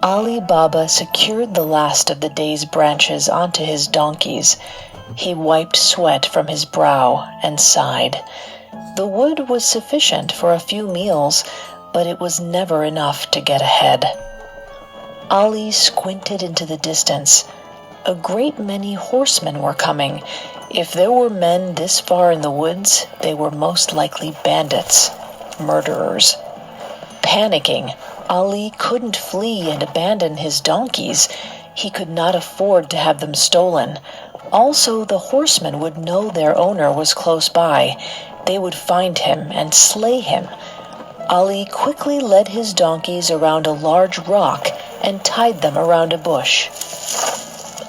Ali Baba secured the last of the day's branches onto his donkeys. He wiped sweat from his brow and sighed. The wood was sufficient for a few meals, but it was never enough to get ahead. Ali squinted into the distance. A great many horsemen were coming. If there were men this far in the woods, they were most likely bandits, murderers. Panicking, Ali couldn't flee and abandon his donkeys. He could not afford to have them stolen. Also, the horsemen would know their owner was close by. They would find him and slay him. Ali quickly led his donkeys around a large rock and tied them around a bush.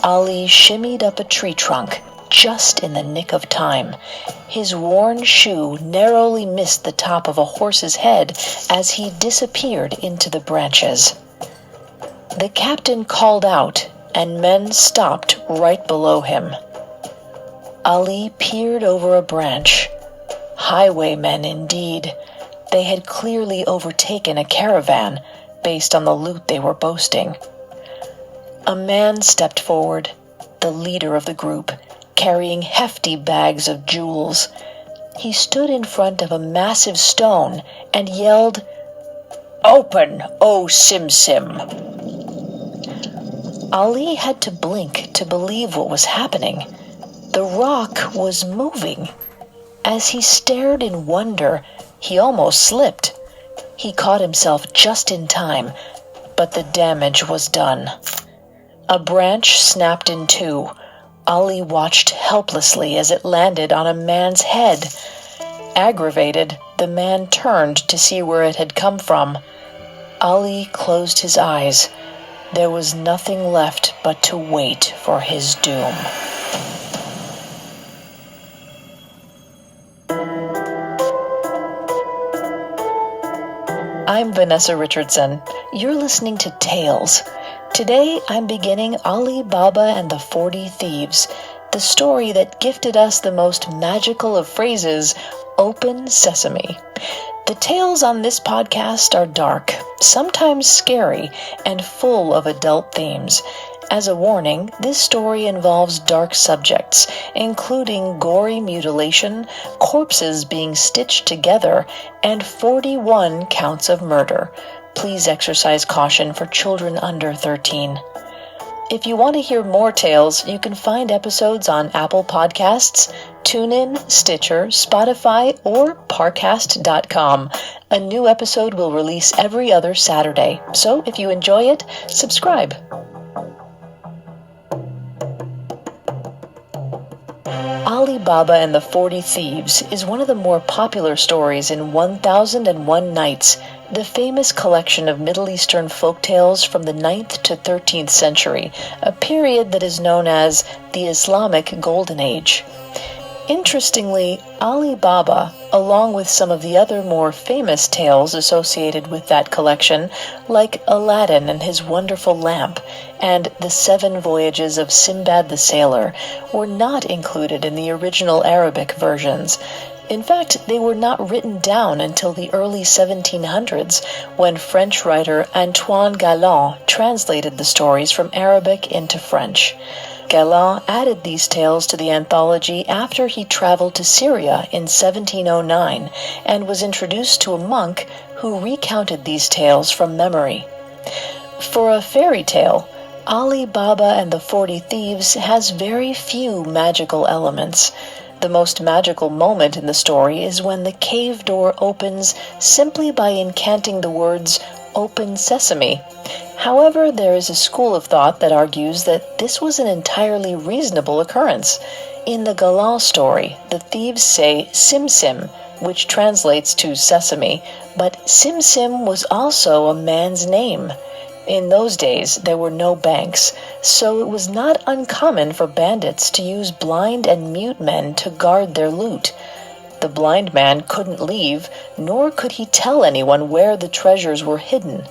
Ali shimmied up a tree trunk just in the nick of time. His worn shoe narrowly missed the top of a horse's head as he disappeared into the branches. The captain called out, and men stopped right below him. Ali peered over a branch. Highwaymen indeed. They had clearly overtaken a caravan, based on the loot they were boasting. A man stepped forward, the leader of the group, carrying hefty bags of jewels. He stood in front of a massive stone and yelled, "Open, O Sim Sim!" Ali had to blink to believe what was happening. The rock was moving. As he stared in wonder, he almost slipped. He caught himself just in time, but the damage was done. A branch snapped in two. Ali watched helplessly as it landed on a man's head. Aggravated, the man turned to see where it had come from. Ali closed his eyes. There was nothing left but to wait for his doom. I'm Vanessa Richardson. You're listening to Tales. Today, I'm beginning Ali Baba and the 40 Thieves, the story that gifted us the most magical of phrases, Open Sesame. The tales on this podcast are dark, sometimes scary, and full of adult themes. As a warning, this story involves dark subjects, including gory mutilation, corpses being stitched together, and 41 counts of murder. Please exercise caution for children under 13. If you want to hear more tales, you can find episodes on Apple Podcasts, TuneIn, Stitcher, Spotify, or Parcast.com. A new episode will release every other Saturday, so if you enjoy it, subscribe. Ali Baba and the 40 Thieves is one of the more popular stories in 1001 Nights, the famous collection of Middle Eastern folktales from the 9th to 13th century, a period that is known as the Islamic Golden Age. Interestingly, Ali Baba, along with some of the other more famous tales associated with that collection, like Aladdin and his wonderful lamp, and the 7 voyages of Sinbad the Sailor, were not included in the original Arabic versions. In fact, they were not written down until the early 1700s, when French writer Antoine Galland translated the stories from Arabic into French. Galland added these tales to the anthology after he traveled to Syria in 1709 and was introduced to a monk who recounted these tales from memory. For a fairy tale, Ali Baba and the 40 Thieves has very few magical elements. The most magical moment in the story is when the cave door opens simply by incanting the words, "Open Sesame." However, there is a school of thought that argues that this was an entirely reasonable occurrence. In the Galland story, the thieves say Sim Sim, which translates to sesame, but Sim Sim was also a man's name. In those days, there were no banks, so it was not uncommon for bandits to use blind and mute men to guard their loot. The blind man couldn't leave, nor could he tell anyone where the treasures were hidden.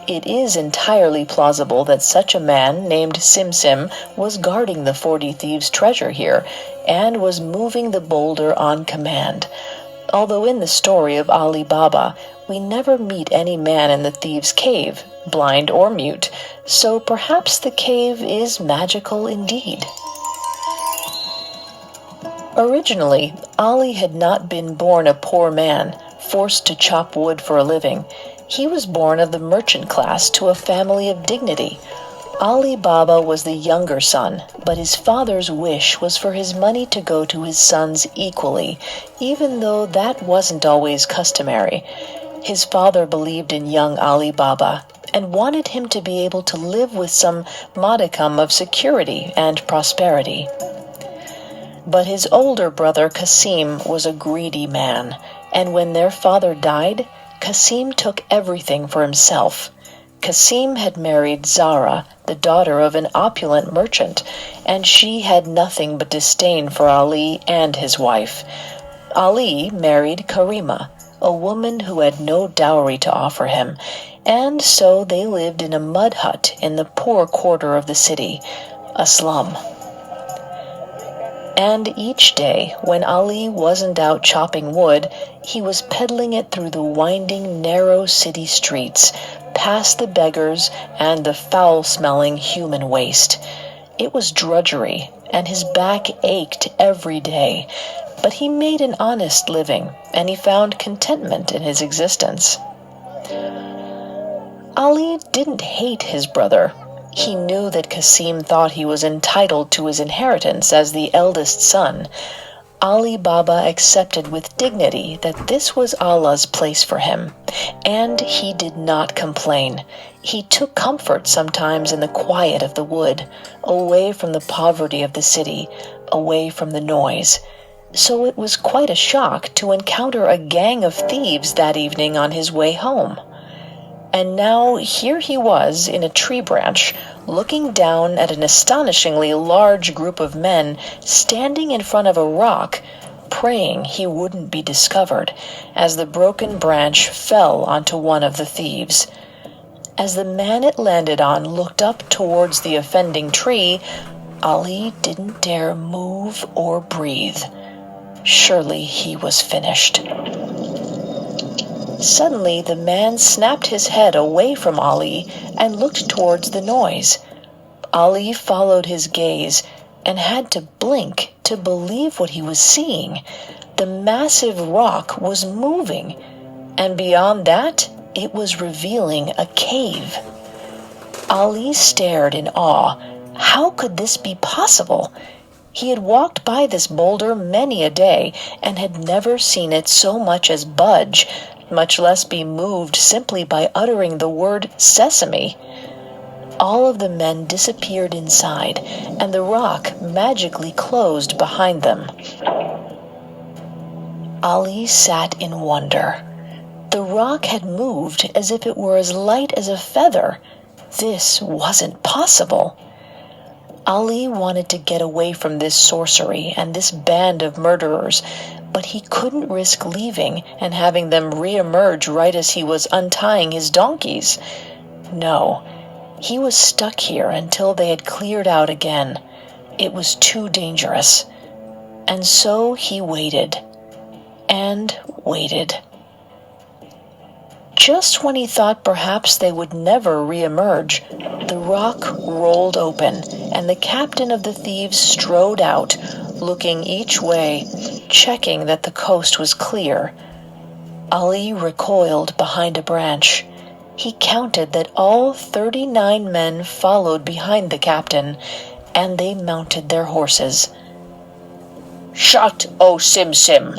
It is entirely plausible that such a man named Sim Sim was guarding the 40 Thieves' treasure here, and was moving the boulder on command. although in the story of Ali Baba, we never meet any man in the thieves' cave, blind or mute, so perhaps the cave is magical indeed. Originally, Ali had not been born a poor man, forced to chop wood for a living. He was born of the merchant class to a family of dignity. Ali Baba was the younger son, but his father's wish was for his money to go to his sons equally, even though that wasn't always customary. His father believed in young Ali Baba and wanted him to be able to live with some modicum of security and prosperity. But his older brother Qasim was a greedy man, and when their father died, Qasim took everything for himself. Qasim had married Zara, the daughter of an opulent merchant, and she had nothing but disdain for Ali and his wife. Ali married Karima, a woman who had no dowry to offer him, and so they lived in a mud hut in the poor quarter of the city, a slum. And each day, when Ali wasn't out chopping wood, he was peddling it through the winding, narrow city streets, past the beggars and the foul-smelling human waste. It was drudgery, and his back ached every day, but he made an honest living, and he found contentment in his existence. Ali didn't hate his brother. He knew that Qasim thought he was entitled to his inheritance as the eldest son. Ali Baba accepted with dignity that this was Allah's place for him, and he did not complain. He took comfort sometimes in the quiet of the wood, away from the poverty of the city, away from the noise. So it was quite a shock to encounter a gang of thieves that evening on his way home. And now here he was in a tree branch, looking down at an astonishingly large group of men standing in front of a rock, praying he wouldn't be discovered, as the broken branch fell onto one of the thieves. As the man it landed on looked up towards the offending tree, Ali didn't dare move or breathe. Surely he was finished. Suddenly the man snapped his head away from Ali and looked towards the noise. Ali followed his gaze and had to blink to believe what he was seeing. The massive rock was moving, and beyond that, it was revealing a cave. Ali stared in awe. How could this be possible? He had walked by this boulder many a day and had never seen it so much as budge, much less be moved simply by uttering the word sesame. All of the men disappeared inside, and the rock magically closed behind them. Ali sat in wonder. The rock had moved as if it were as light as a feather. This wasn't possible. Ali wanted to get away from this sorcery and this band of murderers, but he couldn't risk leaving and having them re-emerge right as he was untying his donkeys. No, he was stuck here until they had cleared out again. It was too dangerous. And so he waited, and waited. Just when he thought perhaps they would never re-emerge, the rock rolled open, and the captain of the thieves strode out, looking each way, checking that the coast was clear. Ali recoiled behind a branch. He counted that all 39 men followed behind the captain, and they mounted their horses. "Shut, O Sim-Sim!"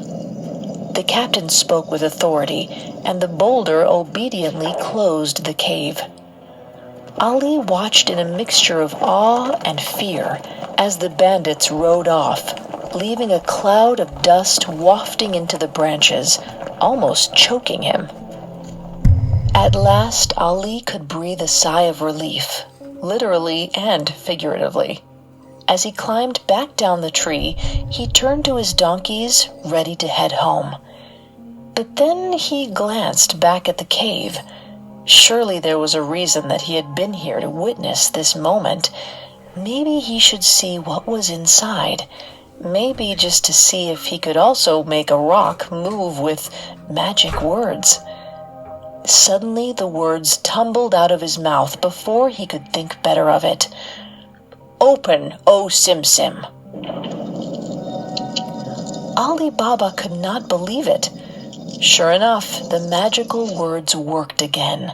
The captain spoke with authority, and the boulder obediently closed the cave. Ali watched in a mixture of awe and fear as the bandits rode off, leaving a cloud of dust wafting into the branches, almost choking him. At last, Ali could breathe a sigh of relief, literally and figuratively. As he climbed back down the tree, he turned to his donkeys, ready to head home. But then he glanced back at the cave. Surely there was a reason that he had been here to witness this moment. Maybe he should see what was inside. Maybe just to see if he could also make a rock move with magic words. Suddenly, the words tumbled out of his mouth before he could think better of it. "Open, O Sim Sim." Ali Baba could not believe it. Sure enough, the magical words worked again.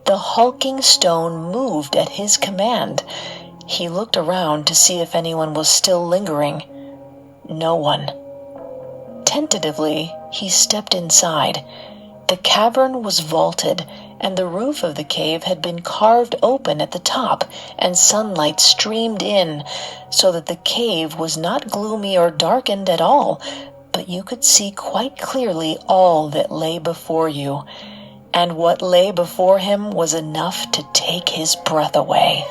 The hulking stone moved at his command. He looked around to see if anyone was still lingering. No one. Tentatively, he stepped inside. The cavern was vaulted, and the roof of the cave had been carved open at the top, and sunlight streamed in, so that the cave was not gloomy or darkened at all, but you could see quite clearly all that lay before you. And what lay before him was enough to take his breath away.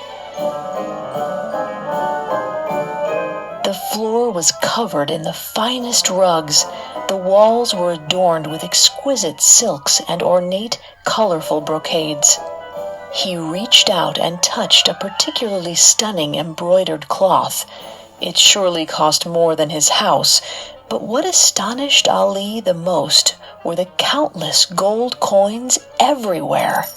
The floor was covered in the finest rugs. The walls were adorned with exquisite silks and ornate, colorful brocades. He reached out and touched a particularly stunning embroidered cloth. It surely cost more than his house, but what astonished Ali the most were the countless gold coins everywhere.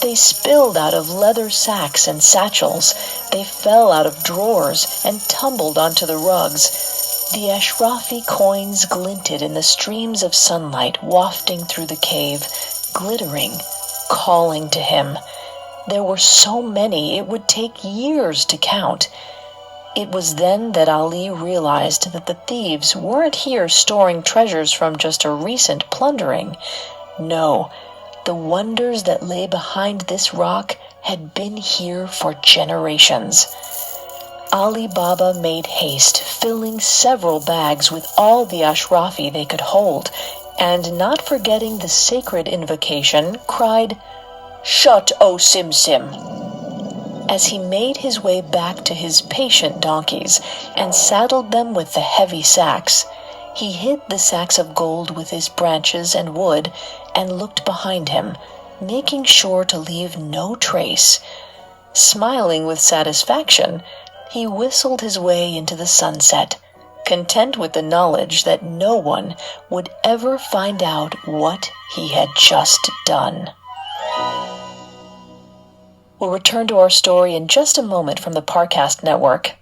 They spilled out of leather sacks and satchels. They fell out of drawers and tumbled onto the rugs. The Ashrafi coins glinted in the streams of sunlight wafting through the cave, glittering, calling to him. There were so many it would take years to count. It was then that Ali realized that the thieves weren't here storing treasures from just a recent plundering. No, the wonders that lay behind this rock had been here for generations. Ali Baba made haste, filling several bags with all the Ashrafi they could hold, and not forgetting the sacred invocation, cried, "Shut, O Sim Sim!" as he made his way back to his patient donkeys and saddled them with the heavy sacks. He hid the sacks of gold with his branches and wood and looked behind him, making sure to leave no trace. Smiling with satisfaction, he whistled his way into the sunset, content with the knowledge that no one would ever find out what he had just done. We'll return to our story in just a moment from the Parcast Network.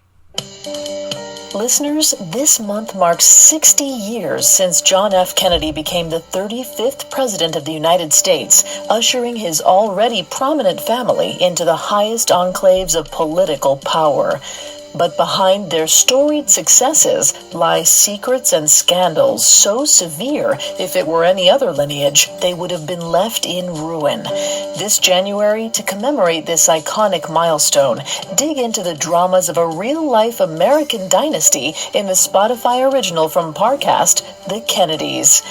Listeners, this month marks 60 years since John F. Kennedy became the 35th President of the United States, ushering his already prominent family into the highest enclaves of political power. But behind their storied successes lie secrets and scandals so severe, if it were any other lineage, they would have been left in ruin. This January, to commemorate this iconic milestone, dig into the dramas of a real-life American dynasty in the Spotify original from Parcast, The Kennedys.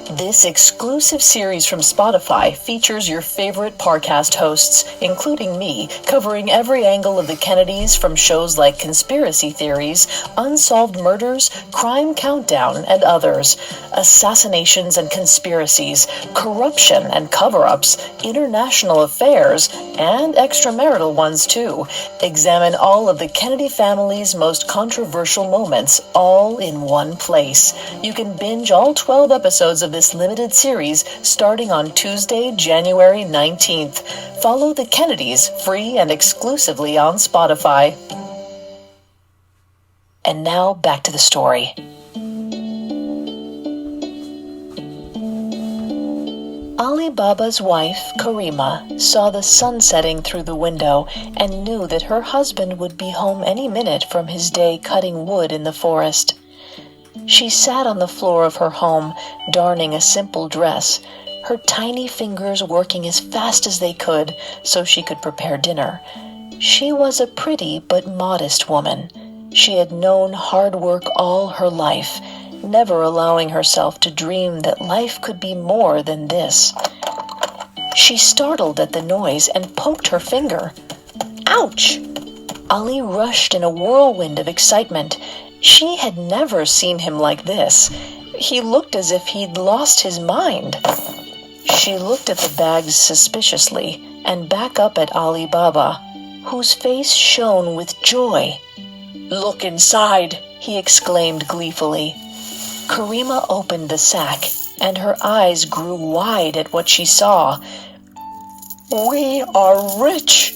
This exclusive series from Spotify features your favorite Parcast hosts, including me, covering every angle of the Kennedys from shows like Conspiracy Theories, Unsolved Murders, Crime Countdown, and others. Assassinations and conspiracies, corruption and cover-ups, international affairs, and extramarital ones too. Examine all of the Kennedy family's most controversial moments, all in one place. You can binge all 12 episodes of this limited series starting on Tuesday, January 19th. Follow the Kennedys free and exclusively on Spotify. And now back to the story. Ali Baba's wife, Karima, saw the sun setting through the window and knew that her husband would be home any minute from his day cutting wood in the forest. She sat on the floor of her home, darning a simple dress, her tiny fingers working as fast as they could so she could prepare dinner. She was a pretty but modest woman. She had known hard work all her life, never allowing herself to dream that life could be more than this. She startled at the noise and poked her finger. Ouch! Ali rushed in a whirlwind of excitement. She had never seen him like this. He looked as if he'd lost his mind. She looked at the bags suspiciously and back up at Ali Baba, whose face shone with joy. "Look inside," he exclaimed gleefully. Karima opened the sack, and her eyes grew wide at what she saw. "We are rich,"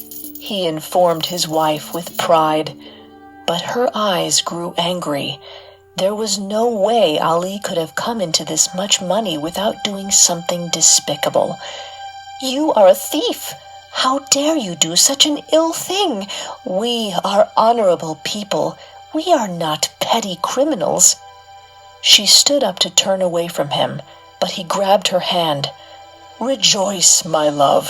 he informed his wife with pride. But her eyes grew angry. There was no way Ali could have come into this much money without doing something despicable. "You are a thief! How dare you do such an ill thing? We are honorable people. We are not petty criminals." She stood up to turn away from him, but he grabbed her hand. "Rejoice, my love."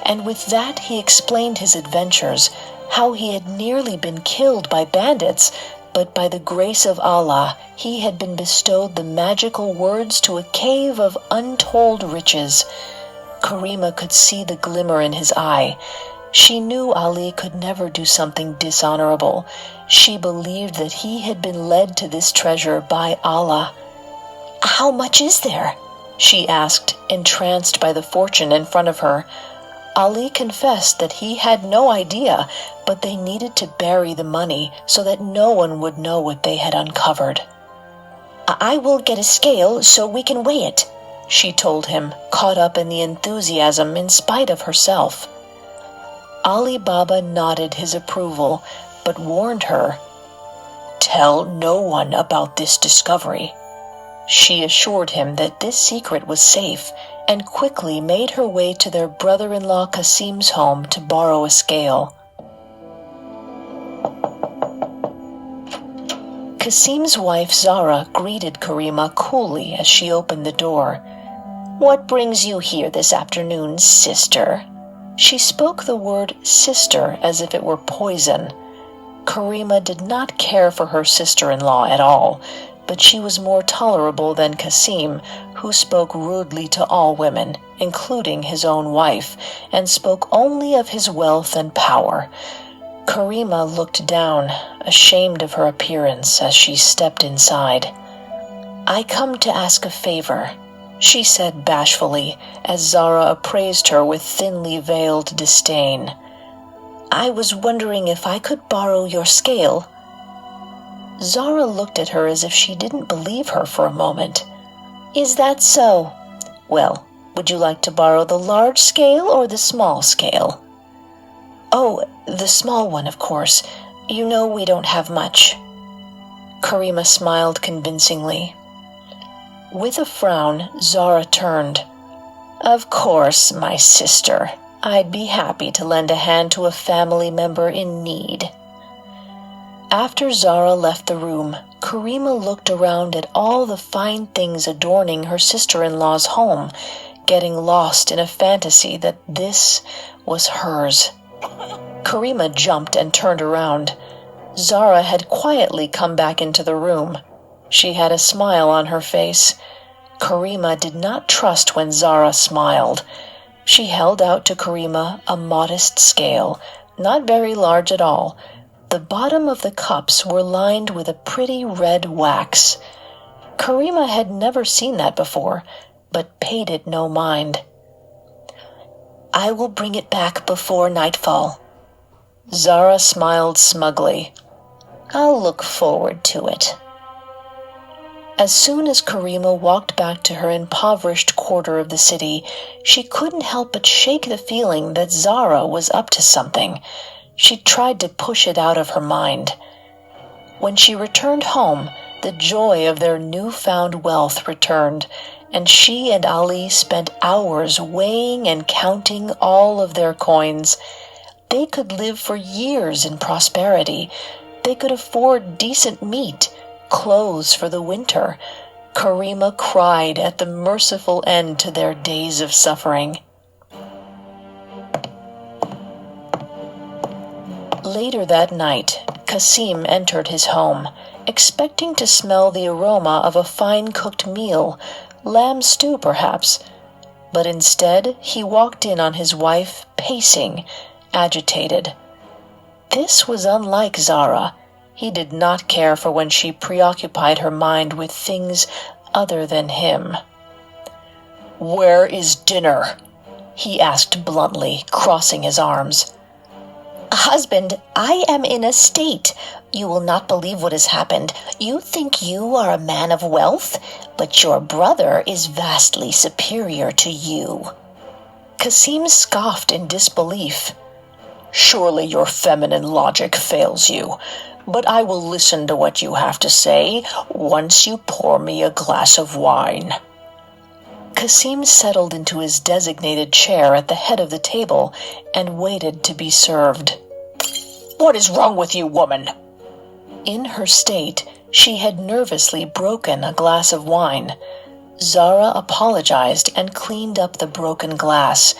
And with that he explained his adventures, how he had nearly been killed by bandits, but by the grace of Allah he had been bestowed the magical words to a cave of untold riches. Karima could see the glimmer in his eye. She knew Ali could never do something dishonorable. She believed that he had been led to this treasure by Allah. "How much is there?" she asked, entranced by the fortune in front of her. Ali confessed that he had no idea, but they needed to bury the money so that no one would know what they had uncovered. "I will get a scale so we can weigh it," she told him, caught up in the enthusiasm in spite of herself. Ali Baba nodded his approval, but warned her, "Tell no one about this discovery." She assured him that this secret was safe, and quickly made her way to their brother-in-law Kasim's home to borrow a scale. Kasim's wife Zara greeted Karima coolly as she opened the door. "What brings you here this afternoon, sister?" She spoke the word sister as if it were poison. Karima did not care for her sister-in-law at all, but she was more tolerable than Kasim, who spoke rudely to all women, including his own wife, and spoke only of his wealth and power. Karima looked down, ashamed of her appearance, as she stepped inside. "I come to ask a favor," she said bashfully, as Zara appraised her with thinly veiled disdain. "I was wondering if I could borrow your scale." Zara looked at her as if she didn't believe her for a moment. "Is that so? Well, would you like to borrow the large scale or the small scale?" "Oh, the small one, of course. You know we don't have much." Karima smiled convincingly. With a frown, Zara turned. "Of course, my sister. I'd be happy to lend a hand to a family member in need." After Zara left the room, Karima looked around at all the fine things adorning her sister-in-law's home, getting lost in a fantasy that this was hers. Karima jumped and turned around. Zara had quietly come back into the room. She had a smile on her face. Karima did not trust when Zara smiled. She held out to Karima a modest scale, not very large at all. The bottom of the cups were lined with a pretty red wax. Karima had never seen that before, but paid it no mind. "I will bring it back before nightfall." Zara smiled smugly. "I'll look forward to it." As soon as Karima walked back to her impoverished quarter of the city, she couldn't help but shake the feeling that Zara was up to something. She tried to push it out of her mind. When she returned home, the joy of their newfound wealth returned, and she and Ali spent hours weighing and counting all of their coins. They could live for years in prosperity. They could afford decent meat, clothes for the winter. Karima cried at the merciful end to their days of suffering. Later that night, Kasim entered his home, expecting to smell the aroma of a fine-cooked meal, lamb stew perhaps. But instead, he walked in on his wife, pacing, agitated. This was unlike Zara. He did not care for when she preoccupied her mind with things other than him. "Where is dinner?" he asked bluntly, crossing his arms. husband, I am in a state. You will not believe what has happened. You think you are a man of wealth, but your brother is vastly superior to you." Kasim scoffed in disbelief. "Surely your feminine logic fails you, but I will listen to what you have to say once you pour me a glass of wine." Kasim settled into his designated chair at the head of the table and waited to be served. "What is wrong with you, woman?" In her state, she had nervously broken a glass of wine. Zara apologized and cleaned up the broken glass.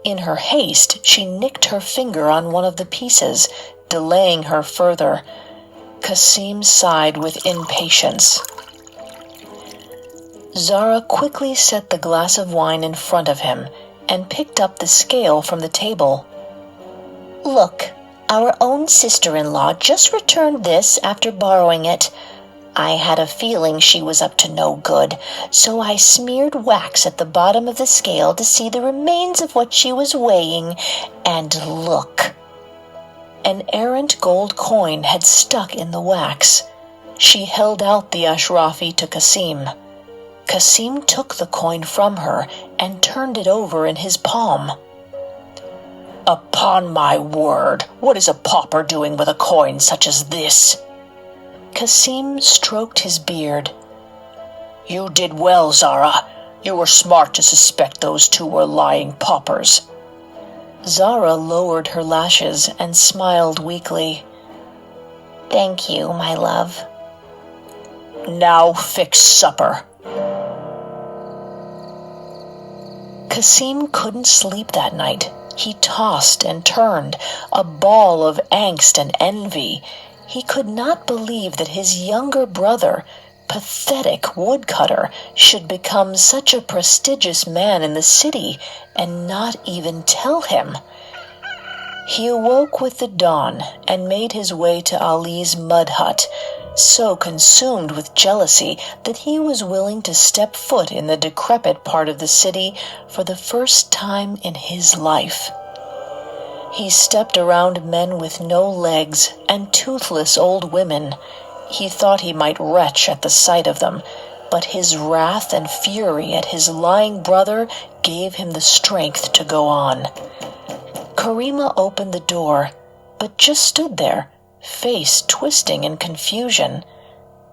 In her haste, she nicked her finger on one of the pieces, delaying her further. Kasim sighed with impatience. Zara quickly set the glass of wine in front of him and picked up the scale from the table. "Look, our own sister-in-law just returned this after borrowing it. I had a feeling she was up to no good, so I smeared wax at the bottom of the scale to see the remains of what she was weighing, and look." An errant gold coin had stuck in the wax. She held out the Ashrafi to Kasim. Kasim took the coin from her and turned it over in his palm. "Upon my word, what is a pauper doing with a coin such as this?" Kasim stroked his beard. "You did well, Zara. You were smart to suspect those two were lying paupers." Zara lowered her lashes and smiled weakly. "Thank you, my love." "Now fix supper." Kasim couldn't sleep that night. He tossed and turned, a ball of angst and envy. He could not believe that his younger brother, pathetic woodcutter, should become such a prestigious man in the city and not even tell him. He awoke with the dawn and made his way to Ali's mud hut, so consumed with jealousy that he was willing to step foot in the decrepit part of the city for the first time in his life. He stepped around men with no legs and toothless old women. He thought he might retch at the sight of them, but his wrath and fury at his lying brother gave him the strength to go on. Karima opened the door, but just stood there, face twisting in confusion.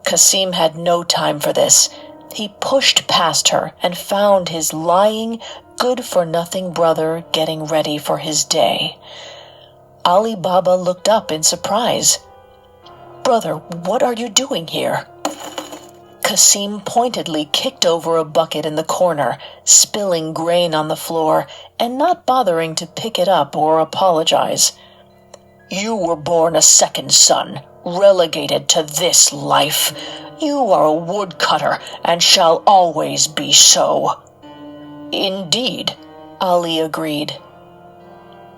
Kasim had no time for this. He pushed past her and found his lying, good-for-nothing brother getting ready for his day. Ali Baba looked up in surprise. "Brother, what are you doing here?" Kasim pointedly kicked over a bucket in the corner, spilling grain on the floor, and not bothering to pick it up or apologize. "You were born a second son, relegated to this life. You are a woodcutter and shall always be so." "Indeed," Ali agreed.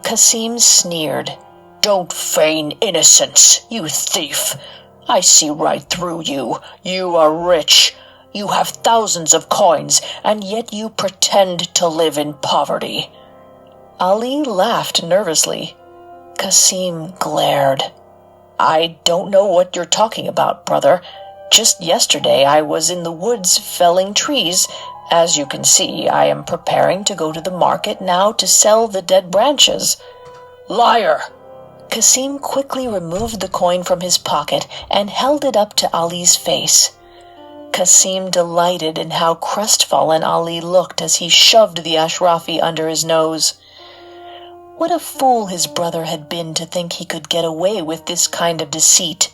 Kasim sneered. "Don't feign innocence, you thief. I see right through you. You are rich. You have thousands of coins, and yet you pretend to live in poverty." Ali laughed nervously. Kasim glared. "I don't know what you're talking about, brother. Just yesterday I was in the woods felling trees. As you can see, I am preparing to go to the market now to sell the dead branches." "Liar!" Kasim quickly removed the coin from his pocket and held it up to Ali's face. Kasim delighted in how crestfallen Ali looked as he shoved the Ashrafi under his nose. What a fool his brother had been to think he could get away with this kind of deceit.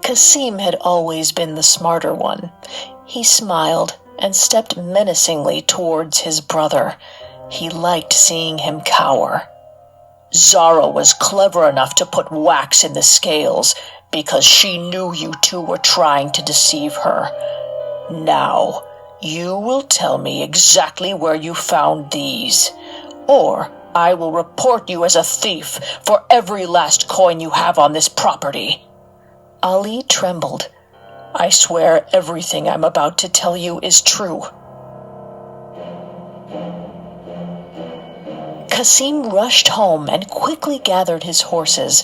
Kasim had always been the smarter one. He smiled and stepped menacingly towards his brother. He liked seeing him cower. "Zara was clever enough to put wax in the scales because she knew you two were trying to deceive her. Now, you will tell me exactly where you found these, or I will report you as a thief for every last coin you have on this property." Ali trembled. "I swear everything I'm about to tell you is true." Kasim rushed home and quickly gathered his horses.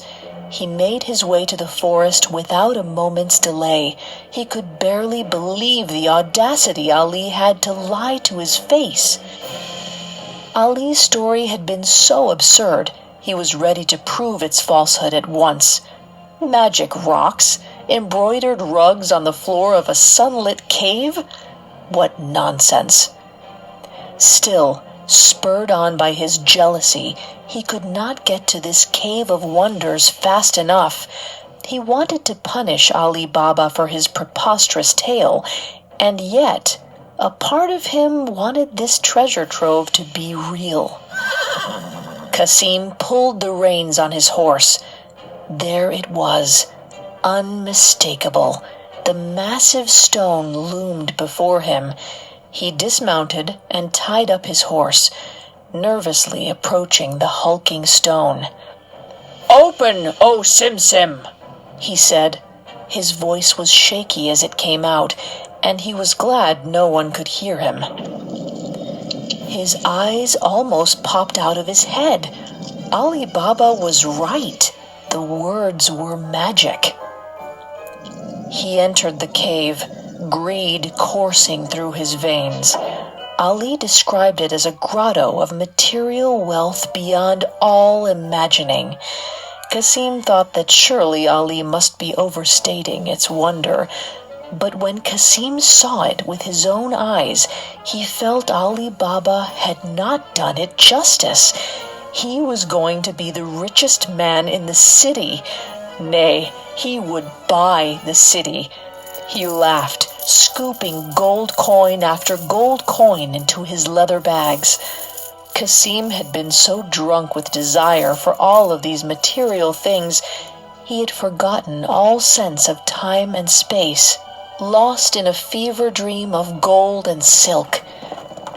He made his way to the forest without a moment's delay. He could barely believe the audacity Ali had to lie to his face. Ali's story had been so absurd, he was ready to prove its falsehood at once. Magic rocks, embroidered rugs on the floor of a sunlit cave? What nonsense! Still, spurred on by his jealousy, he could not get to this cave of wonders fast enough. He wanted to punish Ali Baba for his preposterous tale, and yet a part of him wanted this treasure trove to be real. Kasim pulled the reins on his horse. There it was, unmistakable. The massive stone loomed before him. He dismounted and tied up his horse, nervously approaching the hulking stone. "Open, O Sim-Sim," he said. His voice was shaky as it came out, and he was glad no one could hear him. His eyes almost popped out of his head. Ali Baba was right. The words were magic. He entered the cave, greed coursing through his veins. Ali described it as a grotto of material wealth beyond all imagining. Kasim thought that surely Ali must be overstating its wonder, but when Kasim saw it with his own eyes, he felt Ali Baba had not done it justice. He was going to be the richest man in the city. Nay, he would buy the city. He laughed, scooping gold coin after gold coin into his leather bags. Kasim had been so drunk with desire for all of these material things, he had forgotten all sense of time and space, lost in a fever dream of gold and silk.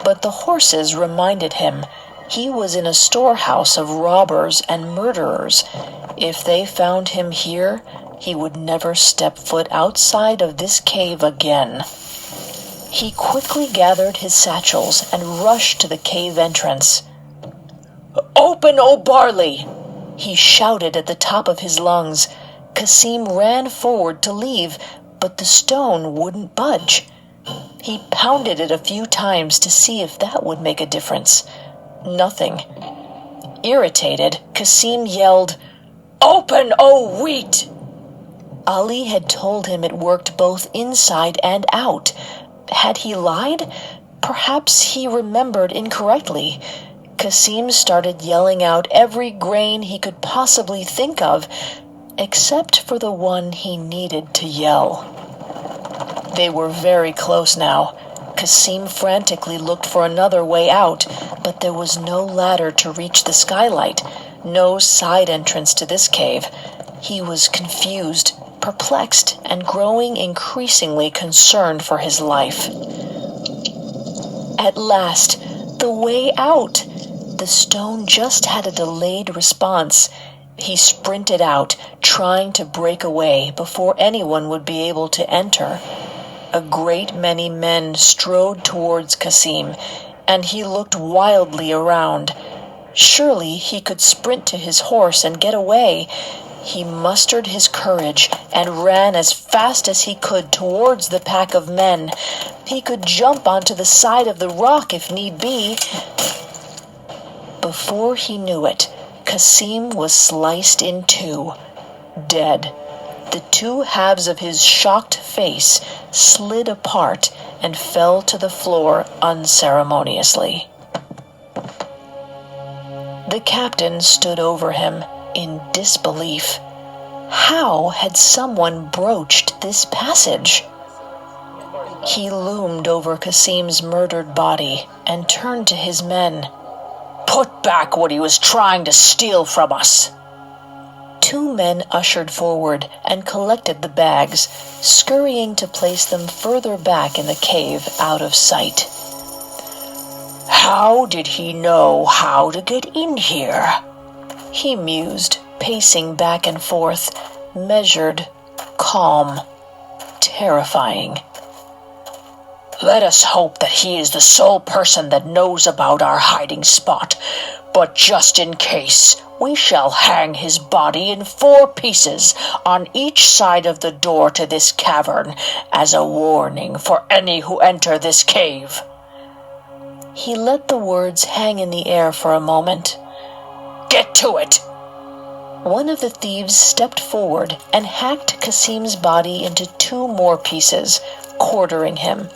But the horses reminded him he was in a storehouse of robbers and murderers. If they found him here, he would never step foot outside of this cave again. He quickly gathered his satchels and rushed to the cave entrance. "Open, O Barley!" he shouted at the top of his lungs. Kasim ran forward to leave, but the stone wouldn't budge. He pounded it a few times to see if that would make a difference. Nothing. Irritated, Kasim yelled, "Open, O Wheat!" Ali had told him it worked both inside and out. Had he lied? Perhaps he remembered incorrectly. Kasim started yelling out every grain he could possibly think of, except for the one he needed to yell. They were very close now. Kasim frantically looked for another way out, but there was no ladder to reach the skylight, no side entrance to this cave. He was confused, perplexed, and growing increasingly concerned for his life. At last, the way out! The stone just had a delayed response. He sprinted out, trying to break away before anyone would be able to enter. A great many men strode towards Kasim, and he looked wildly around. Surely he could sprint to his horse and get away. He mustered his courage and ran as fast as he could towards the pack of men. He could jump onto the side of the rock if need be. Before he knew it, Kasim was sliced in two, dead. The two halves of his shocked face slid apart and fell to the floor unceremoniously. The captain stood over him in disbelief. How had someone broached this passage? He loomed over Kasim's murdered body and turned to his men. "Put back what he was trying to steal from us." Two men ushered forward and collected the bags, scurrying to place them further back in the cave out of sight. "How did he know how to get in here?" he mused, pacing back and forth, measured, calm, terrifying. "Let us hope that he is the sole person that knows about our hiding spot. But just in case, we shall hang his body in 4 pieces on each side of the door to this cavern as a warning for any who enter this cave." He let the words hang in the air for a moment. "Get to it!" One of the thieves stepped forward and hacked Kasim's body into 2 more pieces, quartering him.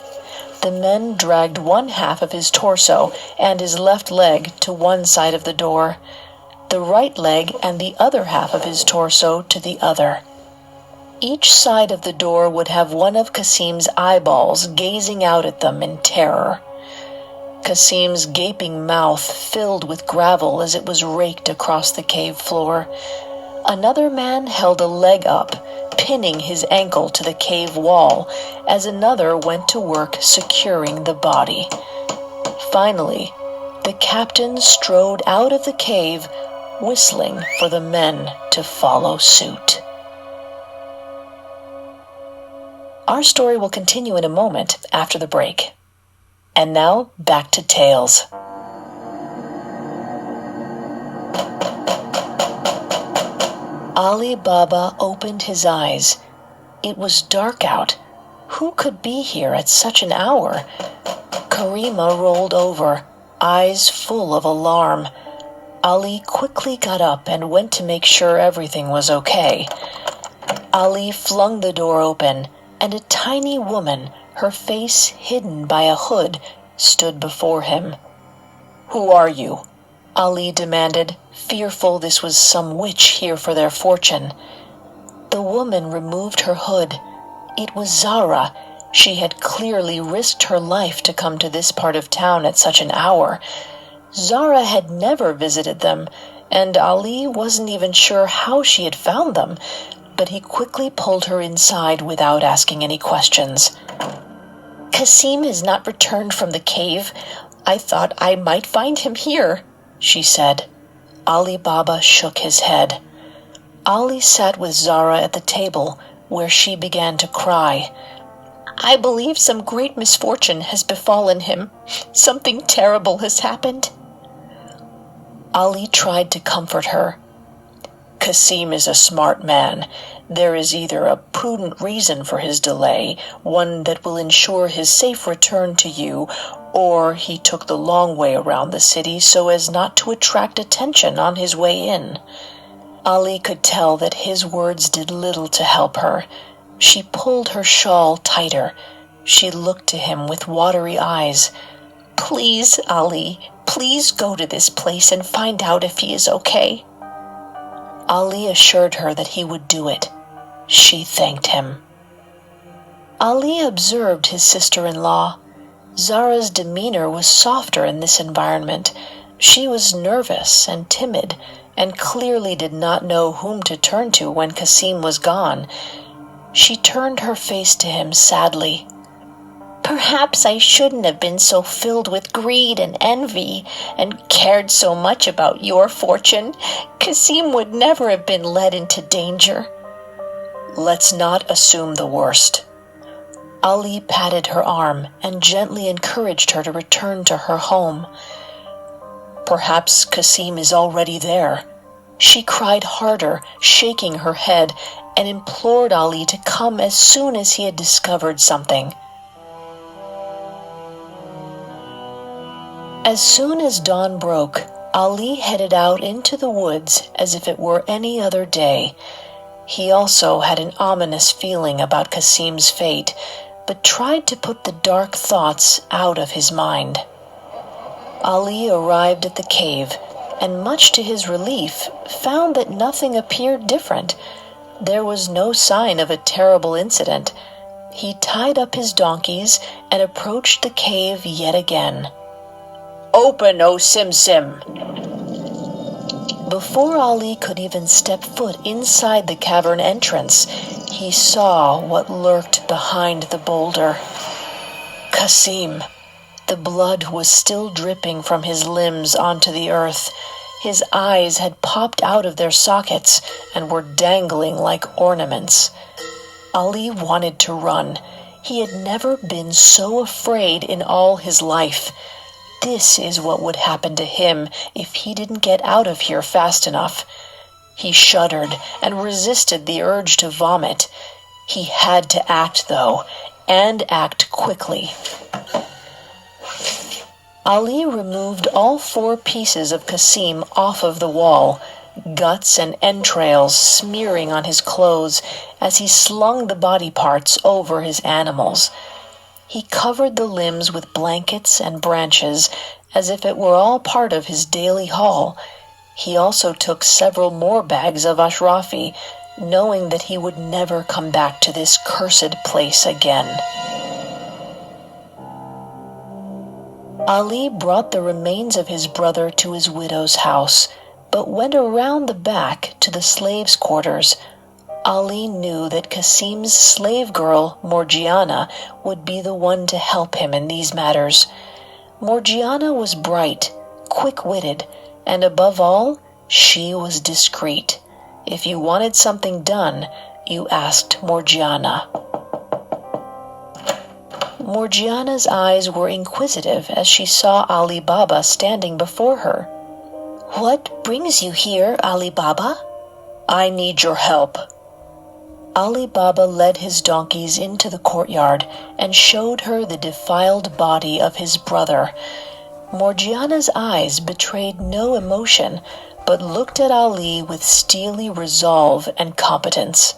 The men dragged one half of his torso and his left leg to one side of the door, the right leg and the other half of his torso to the other. Each side of the door would have one of Kasim's eyeballs gazing out at them in terror. Kasim's gaping mouth filled with gravel as it was raked across the cave floor. Another man held a leg up, pinning his ankle to the cave wall, as another went to work securing the body. Finally, the captain strode out of the cave, whistling for the men to follow suit. Our story will continue in a moment after the break. And now, back to Tales. Ali Baba opened his eyes. It was dark out. Who could be here at such an hour? Karima rolled over, eyes full of alarm. Ali quickly got up and went to make sure everything was okay. Ali flung the door open, and a tiny woman, her face hidden by a hood, stood before him. "Who are you?" Ali demanded, fearful this was some witch here for their fortune. The woman removed her hood. It was Zara. She had clearly risked her life to come to this part of town at such an hour. Zara had never visited them, and Ali wasn't even sure how she had found them, but he quickly pulled her inside without asking any questions. "Kasim has not returned from the cave. I thought I might find him here," she said. Ali Baba shook his head. Ali sat with Zara at the table, where she began to cry. "I believe some great misfortune has befallen him. Something terrible has happened." Ali tried to comfort her. "Kasim is a smart man. There is either a prudent reason for his delay, one that will ensure his safe return to you, or he took the long way around the city so as not to attract attention on his way in." Ali could tell that his words did little to help her. She pulled her shawl tighter. She looked to him with watery eyes. "Please, Ali, please go to this place and find out if he is okay." Ali assured her that he would do it. She thanked him. Ali observed his sister-in-law. Zara's demeanor was softer in this environment. She was nervous and timid, and clearly did not know whom to turn to when Kasim was gone. She turned her face to him sadly. "Perhaps I shouldn't have been so filled with greed and envy, and cared so much about your fortune. Kasim would never have been led into danger." "Let's not assume the worst." Ali patted her arm and gently encouraged her to return to her home. "Perhaps Kasim is already there." She cried harder, shaking her head, and implored Ali to come as soon as he had discovered something. As soon as dawn broke, Ali headed out into the woods as if it were any other day. He also had an ominous feeling about Kasim's fate, but tried to put the dark thoughts out of his mind. Ali arrived at the cave, and much to his relief, found that nothing appeared different. There was no sign of a terrible incident. He tied up his donkeys and approached the cave yet again. "Open, O Sim Sim!" Before Ali could even step foot inside the cavern entrance, he saw what lurked behind the boulder. Kasim. The blood was still dripping from his limbs onto the earth. His eyes had popped out of their sockets and were dangling like ornaments. Ali wanted to run. He had never been so afraid in all his life. this is what would happen to him if he didn't get out of here fast enough. He shuddered and resisted the urge to vomit. He had to act, though, and act quickly. Ali removed all 4 pieces of Qasim off of the wall, guts and entrails smearing on his clothes as he slung the body parts over his animals. He covered the limbs with blankets and branches as if it were all part of his daily haul. He also took several more bags of ashrafi, knowing that he would never come back to this cursed place again. Ali brought the remains of his brother to his widow's house, but went around the back to the slaves' quarters. Ali knew that Qasim's slave girl, Morgiana, would be the one to help him in these matters. Morgiana was bright, quick-witted, and above all, she was discreet. If you wanted something done, you asked Morgiana. Morgiana's eyes were inquisitive as she saw Ali Baba standing before her. "What brings you here, Ali Baba?" "I need your help." Ali Baba led his donkeys into the courtyard and showed her the defiled body of his brother. Morgiana's eyes betrayed no emotion, but looked at Ali with steely resolve and competence.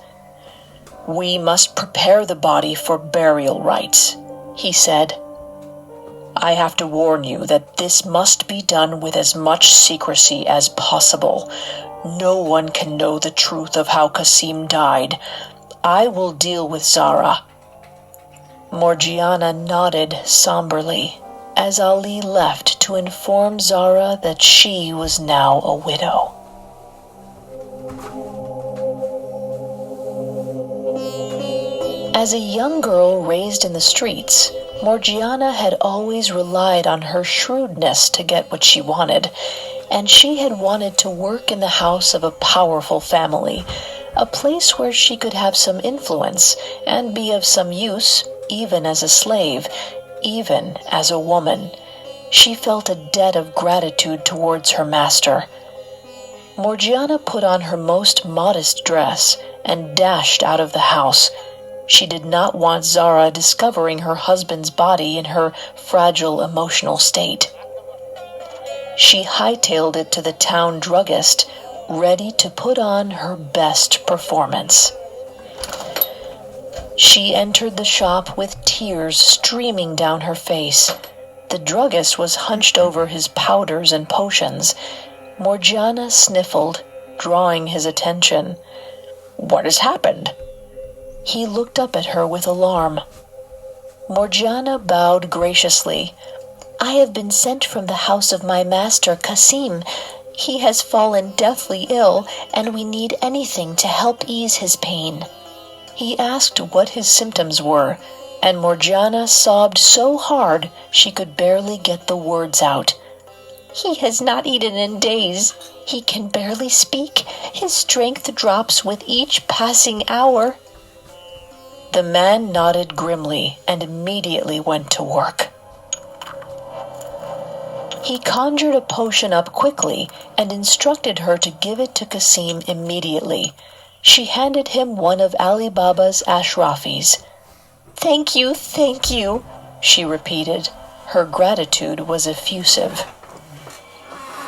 "We must prepare the body for burial rites," he said. "I have to warn you that this must be done with as much secrecy as possible. No one can know the truth of how Qasim died. I will deal with Zara." Morgiana nodded somberly as Ali left to inform Zara that she was now a widow. As a young girl raised in the streets, Morgiana had always relied on her shrewdness to get what she wanted, and she had wanted to work in the house of a powerful family, a place where she could have some influence and be of some use, even as a slave, even as a woman. She felt a debt of gratitude towards her master. Morgiana put on her most modest dress and dashed out of the house. She did not want Zara discovering her husband's body in her fragile emotional state. She hightailed it to the town druggist, ready to put on her best performance. She entered the shop with tears streaming down her face. The druggist was hunched over his powders and potions. Morgiana sniffled, drawing his attention. "What has happened?" He looked up at her with alarm. Morgiana bowed graciously. "I have been sent from the house of my master, Qasim. He has fallen deathly ill, and we need anything to help ease his pain." He asked what his symptoms were, and Morgiana sobbed so hard she could barely get the words out. "He has not eaten in days. He can barely speak. His strength drops with each passing hour." The man nodded grimly and immediately went to work. He conjured a potion up quickly and instructed her to give it to Qasim immediately. She handed him one of Ali Baba's ashrafis. Thank you," she repeated. Her gratitude was effusive.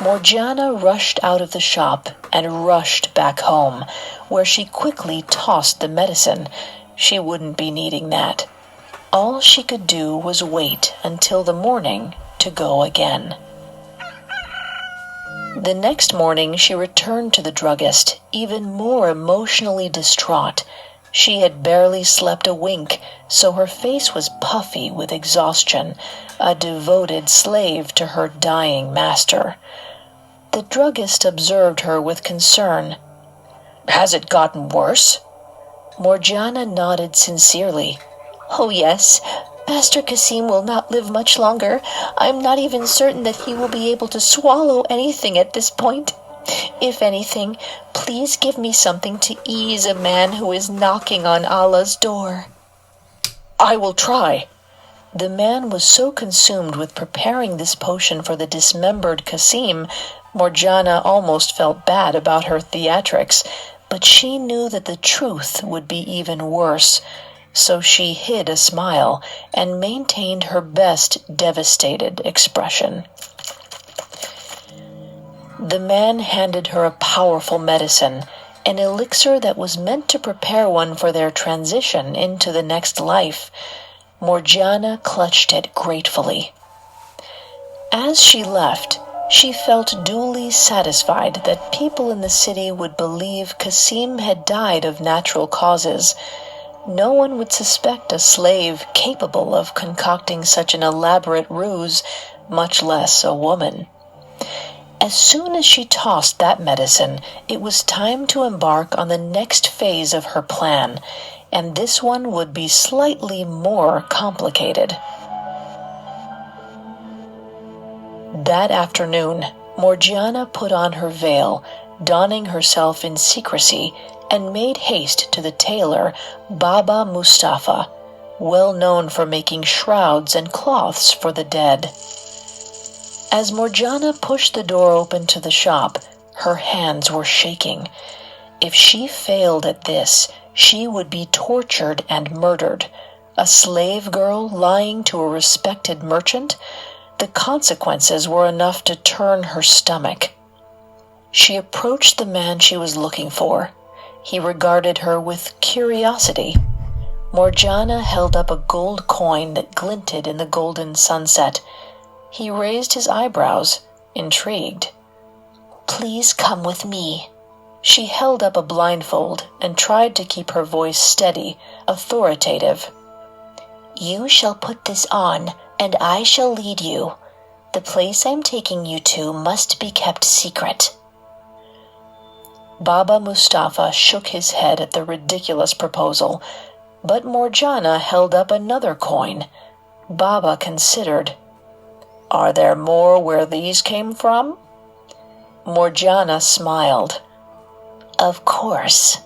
Morgiana rushed out of the shop and rushed back home, where she quickly tossed the medicine. She wouldn't be needing that. All she could do was wait until the morning to go again. The next morning she returned to the druggist, even more emotionally distraught. She had barely slept a wink, so her face was puffy with exhaustion, a devoted slave to her dying master. The druggist observed her with concern. "Has it gotten worse?" Morgiana nodded sincerely. "Oh yes, Master Qasim will not live much longer. I'm not even certain that he will be able to swallow anything at this point. If anything, please give me something to ease a man who is knocking on Allah's door." "I will try." The man was so consumed with preparing this potion for the dismembered Kasim, Morgiana almost felt bad about her theatrics, but she knew that the truth would be even worse. So she hid a smile and maintained her best devastated expression. The man handed her a powerful medicine, an elixir that was meant to prepare one for their transition into the next life. Morgiana clutched it gratefully. As she left, she felt duly satisfied that people in the city would believe Kasim had died of natural causes. No one would suspect a slave capable of concocting such an elaborate ruse, much less a woman. As soon as she tossed that medicine, it was time to embark on the next phase of her plan, and this one would be slightly more complicated. That afternoon, Morgiana put on her veil, donning herself in secrecy, and made haste to the tailor, Baba Mustafa, well known for making shrouds and cloths for the dead. As Morgiana pushed the door open to the shop, her hands were shaking. If she failed at this, she would be tortured and murdered. A slave girl lying to a respected merchant? The consequences were enough to turn her stomach. She approached the man she was looking for. He regarded her with curiosity. Morgiana held up a gold coin that glinted in the golden sunset. He raised his eyebrows, intrigued. "Please come with me." She held up a blindfold and tried to keep her voice steady, authoritative. "You shall put this on, and I shall lead you. The place I'm taking you to must be kept secret." Baba Mustafa shook his head at the ridiculous proposal, but Morgiana held up another coin. Baba considered. "Are there more where these came from?" Morgiana smiled. "Of course."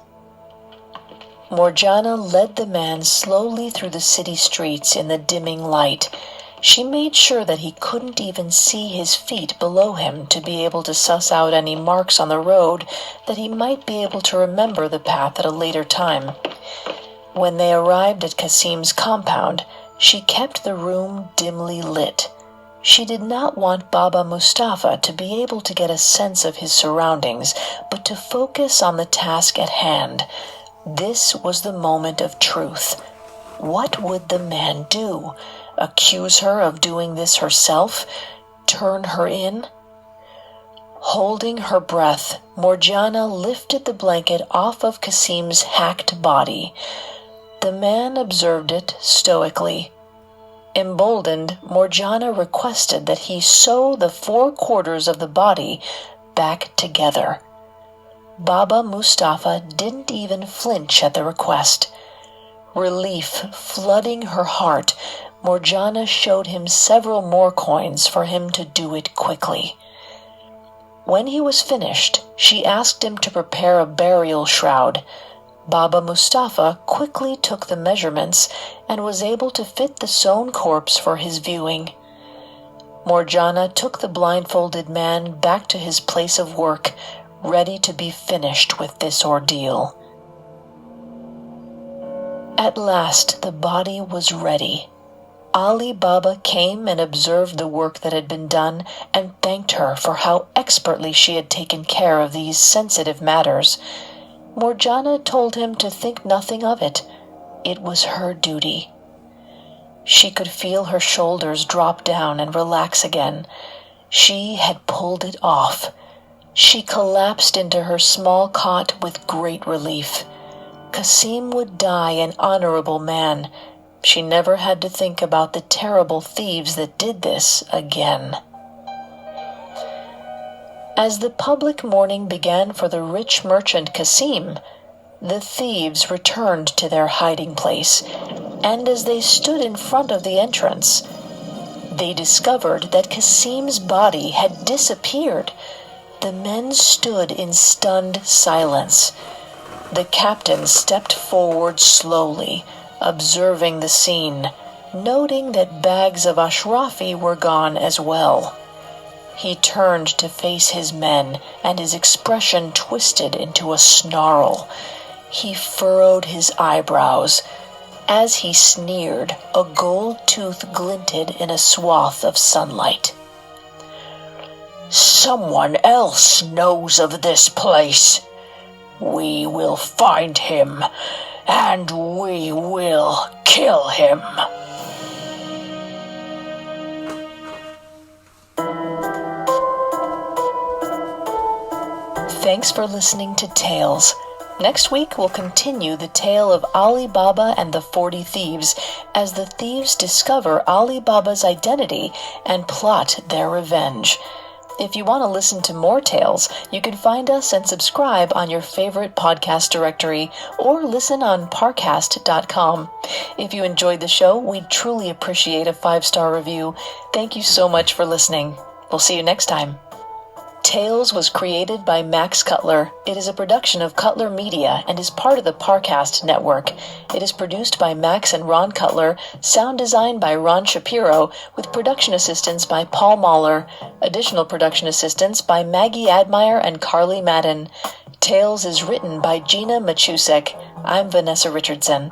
Morgiana led the man slowly through the city streets in the dimming light. She made sure that he couldn't even see his feet below him to be able to suss out any marks on the road, that he might be able to remember the path at a later time. When they arrived at Kasim's compound, she kept the room dimly lit. She did not want Baba Mustafa to be able to get a sense of his surroundings, but to focus on the task at hand. This was the moment of truth. What would the man do? Accuse her of doing this herself? Turn her in? Holding her breath, Morgiana lifted the blanket off of Kasim's hacked body. The man observed it stoically. Emboldened, Morgiana requested that he sew the 4 quarters of the body back together. Baba Mustafa didn't even flinch at the request. Relief flooding her heart, Morgiana showed him several more coins for him to do it quickly. When he was finished, she asked him to prepare a burial shroud. Baba Mustafa quickly took the measurements and was able to fit the sewn corpse for his viewing. Morgiana took the blindfolded man back to his place of work, ready to be finished with this ordeal. At last the body was ready. Ali Baba came and observed the work that had been done and thanked her for how expertly she had taken care of these sensitive matters. Morgiana told him to think nothing of it. It was her duty. She could feel her shoulders drop down and relax again. She had pulled it off. She collapsed into her small cot with great relief. Kasim would die an honorable man. She never had to think about the terrible thieves that did this again. As the public mourning began for the rich merchant Kasim, the thieves returned to their hiding place, and as they stood in front of the entrance, they discovered that Kasim's body had disappeared. The men stood in stunned silence. The captain stepped forward slowly, observing the scene. noting that bags of ashrafi were gone as well. He turned to face his men, and his expression twisted into a snarl. He furrowed his eyebrows. As he sneered, a gold tooth glinted in a swath of sunlight. "Someone else knows of this place. We will find him, and we will kill him." Thanks for listening to Tales. Next week, we'll continue the tale of Ali Baba and the 40 Thieves as the thieves discover Ali Baba's identity and plot their revenge. If you want to listen to more tales, you can find us and subscribe on your favorite podcast directory or listen on parcast.com. If you enjoyed the show, we'd truly appreciate a 5-star review. Thank you so much for listening. We'll see you next time. Tales was created by Max Cutler. It is a production of Cutler Media and is part of the Parcast network. It is produced by Max and Ron Cutler, sound design by Ron Shapiro, with production assistance by Paul Mahler, additional production assistance by Maggie Admire and Carly Madden. Tales is written by Gina Machusek. I'm Vanessa Richardson.